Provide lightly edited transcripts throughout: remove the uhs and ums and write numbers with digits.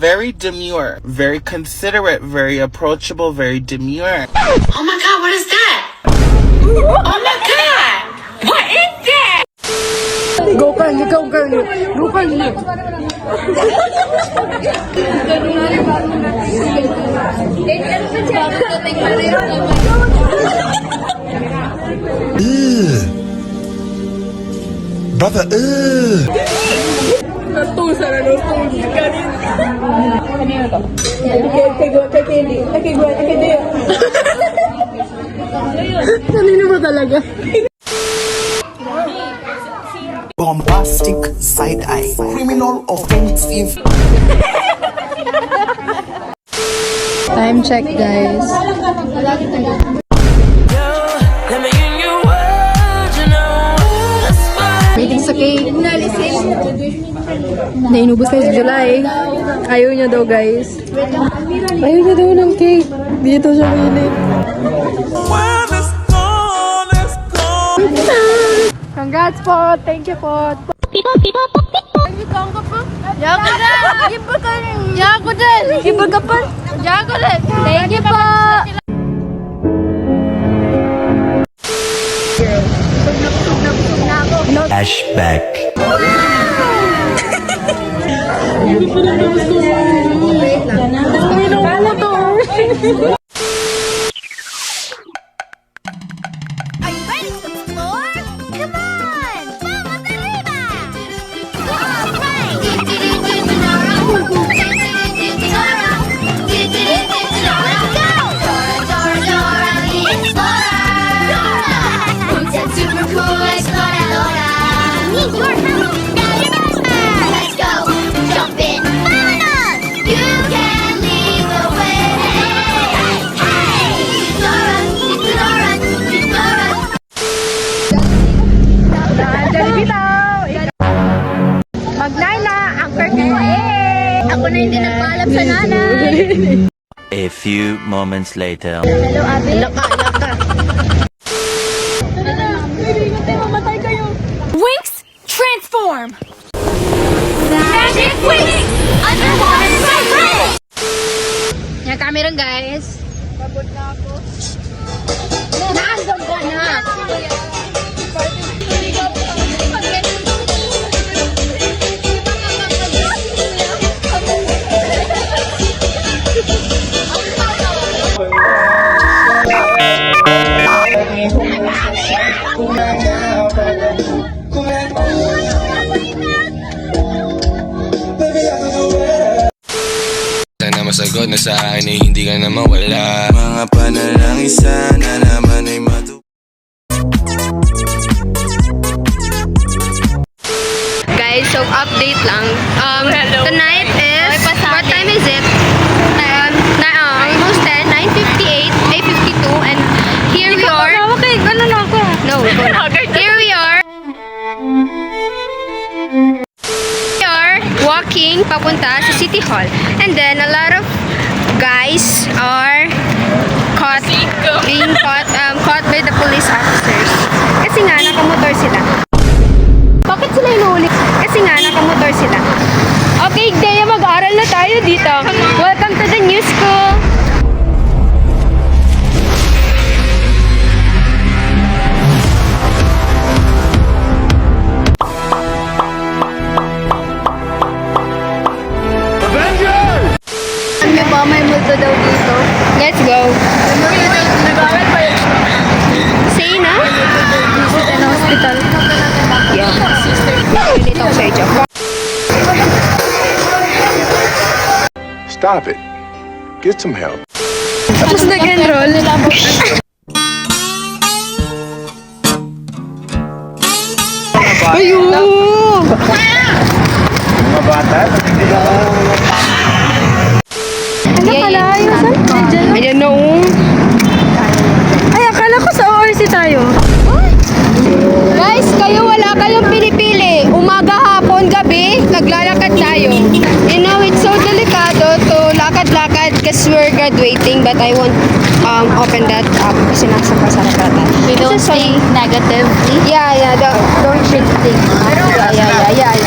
very demure, very considerate, very approachable, very demure. Oh my god, what is that? Oh my god! What is that? Go Carly, go Carly. Go Carly. Brother, Natusa na nung ganit. Kanina to? Kay Kanina ba talaga? bombastic side eye, criminal offensive. Time check, guys. Waiting sa cake. Nainubos kayo sa July. Ayaw niya daw, guys. Ayaw niya daw ng cake. Dito siya mainit. Congrats po! Thank you po! Thank you po! Flashback. Are you ready to explore? Come on! Vamos arriba! All right! Dora, Dora, the Explorer! Dora! Super cool exploradora! Need your help! Now you're back! Let's go! Jump in! Vámonos! You can lead the way! Hey, hey! Dora, Dora, Dora! Mag-Naila! Anchor kayo! Ako na hindi nagpaalam sa nanay! A few moments later. Hello, ate. Winx, transform! Magic Winx! Underwater Cycle! Yan, camera guys. Pagod na ako. Naandun ka na. Sana masagot na sa akin ay hindi ka na mawala. Mga panalangin sana naman ay Guys, so update lang. Tonight is, what time is it? Almost 10, 9:58, 8:52, and here we are. No, here we are. We are walking papunta sa City Hall. And then, a lot of guys are caught by the police officers. Kasi nga, nakamotor sila. Bakit sila inuulit? Kasi nga, nakamotor sila. Okay, Dea, mag-aaral na tayo dito. Welcome to the new school. May multo daw dito. Let's go. Say na? Visit an hospital. Yeah. Dito ako sa ito. Stop it. Get some help. Tapos nag-enroll. Ayun! Mga bata, hindi na Ano pala? Ayan na Ay, akala ko sa ORC tayo. Guys, kayo wala kayong pinipili. Umaga, hapon, gabi, naglalakad tayo. You know, it's so delikado to lakad-lakad kasi we're graduating, but I won't open that up kasi nasa pasarapatan. We don't think negatively. Yeah, don't think things. Yeah.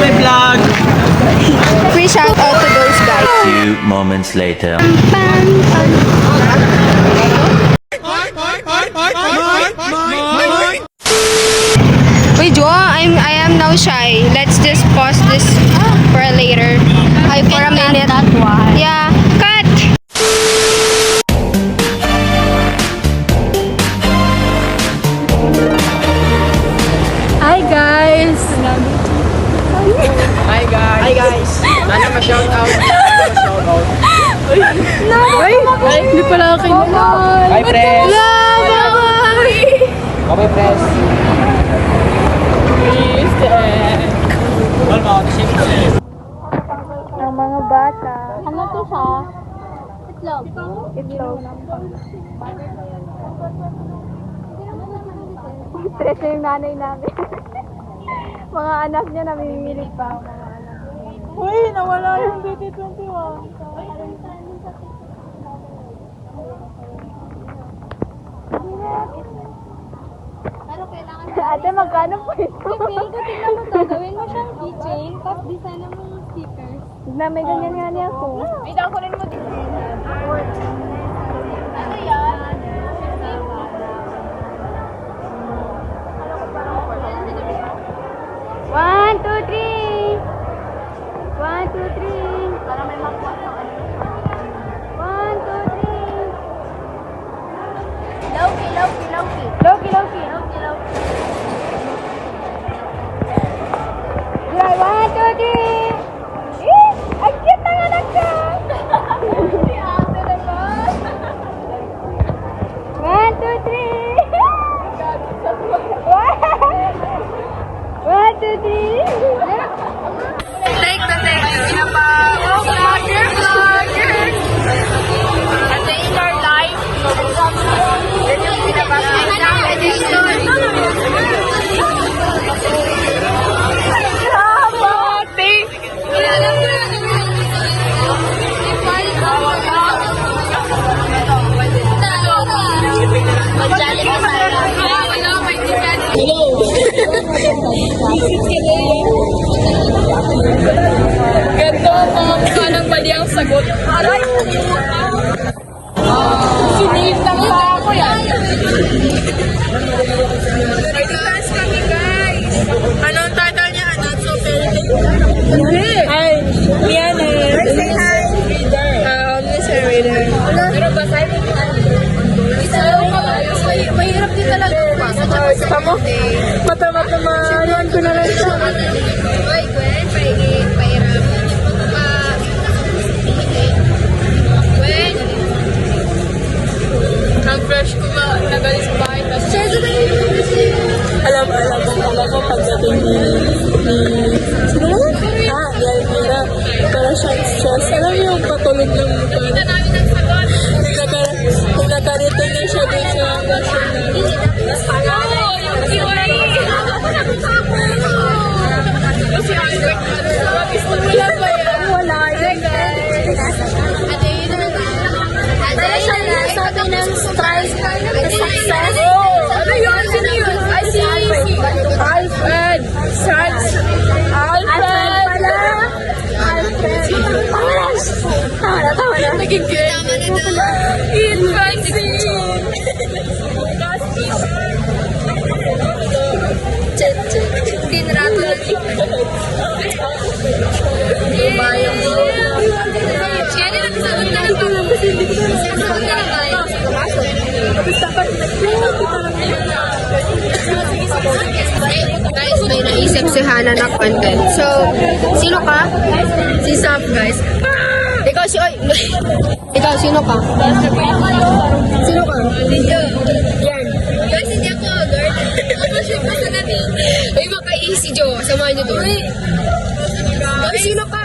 May vlog! moments later. Wait, Jo, I am now shy. Let's just pause this for later. For a minute. Yeah, cut. Hi guys. Hindi pala kayo. Bye, Press. Bye, Press. Ang mga bata. Ano to siya? Itlog. Itlog. Stress yung nanay namin. Mga anak niya namimilit pa. Uy, nawala yung BT21. Pero kailangan Ate, magkano po ito? Pipil ko, tingnan mo to. Gawin mo siyang keychain, tapos design mo yung stickers. Na may ganyan nga niya ako. May daw kunin mo dito. Ano yan? One, two, three. One, two, three. Para may makuha sa ano. One, two, three. Loki. Loki, Loki. Loki. Right, one, two, three. Eh, ang cute ng anak ko. Si ate naman. One, two, three. One, two, three. Take the take. Vlogger. A day in our life. Yan yung pinabasa namin edition. Ganto, mga mukha ng mali ang sagot. Aray! Sinihip ng ako yan. May dance kami, guys. Anong title niya? Not so very. Hi! Miana. Say hi. Mr. Raider. Pero basahin mo na. Mahirap din talaga pasa. Tama? Matamat naman ko na lang siya. Oy, Gwen, pahirap. Gwen. Ang fresh ko nagalis sa bahay. Alam ko pagdating ni sino naman? Yalmira. Para siyang stress. Alam mo yung patulog ng mukha. Kita namin ang sagot. Nagkakarito niya siya doon sa yung kiwari. Kasi Albert, wala ba yan? Wala. Ate, yun na lang. Sabi ng strive the success. Ano yun? Sino yun? Ay, si Alfred. Alfred pala. Alfred. Tama na. Naging good. Tinrato na bayang mo. Kaya nila kasagot na lang ako. Kasagot na lang tayo. Guys, may naisip si Hana na content. So, sino ka? Si Saf, guys. Ikaw si Oy. Ikaw, sino ka? Sino ka? Yan. Guys, hindi ako girl. Basta natin. Uy, maka-easy, Jo. Samahan niyo doon. Oy, sino ka?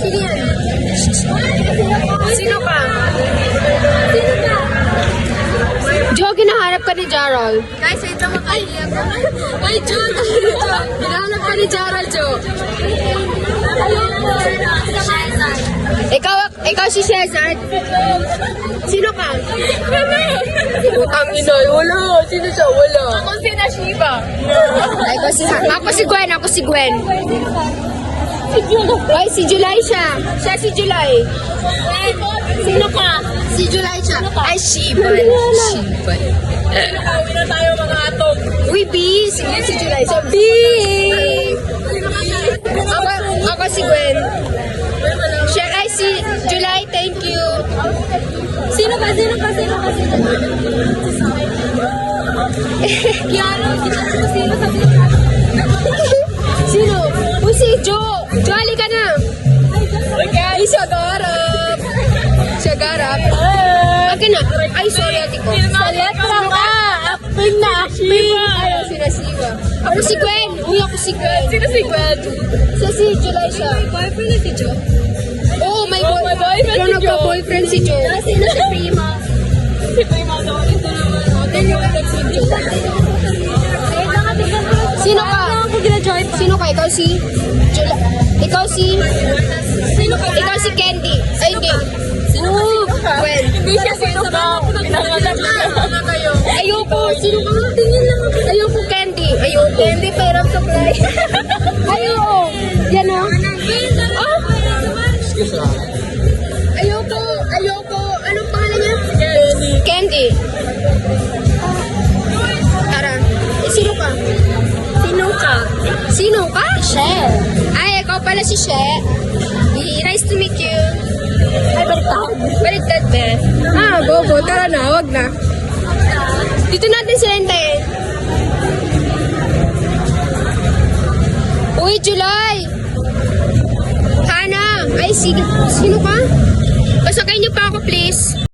Sino yan? Sino ka? Sino ka? Jo, ginahanap ka ni Jarol. Guys, wait lang makaliya ko. Ay, Jo! Ginahanap ka ni Jarol, Jo. Ikaw si Cesar. Sino ka? Ang inoy, wala. Sino siya? Wala. Ako si Nashiba. Ako si Gwen. Ay, si July siya. Siya si July. Sino ka? Si July siya. Ay, Shiban. Shiban. Nakawin na tayo mga atog. Uy, B. Sige, si July. So, B. Ako si Gwen. Siya, ay, si July. Thank you. Sino ka? Sino? Uy, si Jo. Jo, halika na. Ay, siya garap. Akin na. Ay, sorry, ate ko. Sa letra ka. Acting na acting. Ayaw, sinasiwa. Ako si Gwen. Uy, ako si Gwen. Sino si Gwen? Si July siya. Boyfriend na si Jo. Oo, may may boyfriend si Jo. boyfriend si Jo. Sino si Prima? Si Prima daw. Ito naman. Si Jo. Sino ka? Sino ka? Ikaw si July. Ikaw si... Sino ka? Ikaw si Candy. Ay, hindi. Sino ka? Gwen. Hindi siya sino ka. Pinangalan na kayo. Ayoko. Sino ka? Tingin lang. Ayoko, Candy. Ayoko. Candy, pera supply. Ayoko. Yan o. Ayoko. Anong pangalan niya? Candy. Tara. Sino ka? Sino ka? She. Ay, ikaw pala si She. Nice to meet you. Ay, baliktad, be. Bobo. Tara na, wag na. Dito natin sila hintayin. Uy, July! Hana! Ay, sige. Sino ka? Pasakay niyo pa ako, please.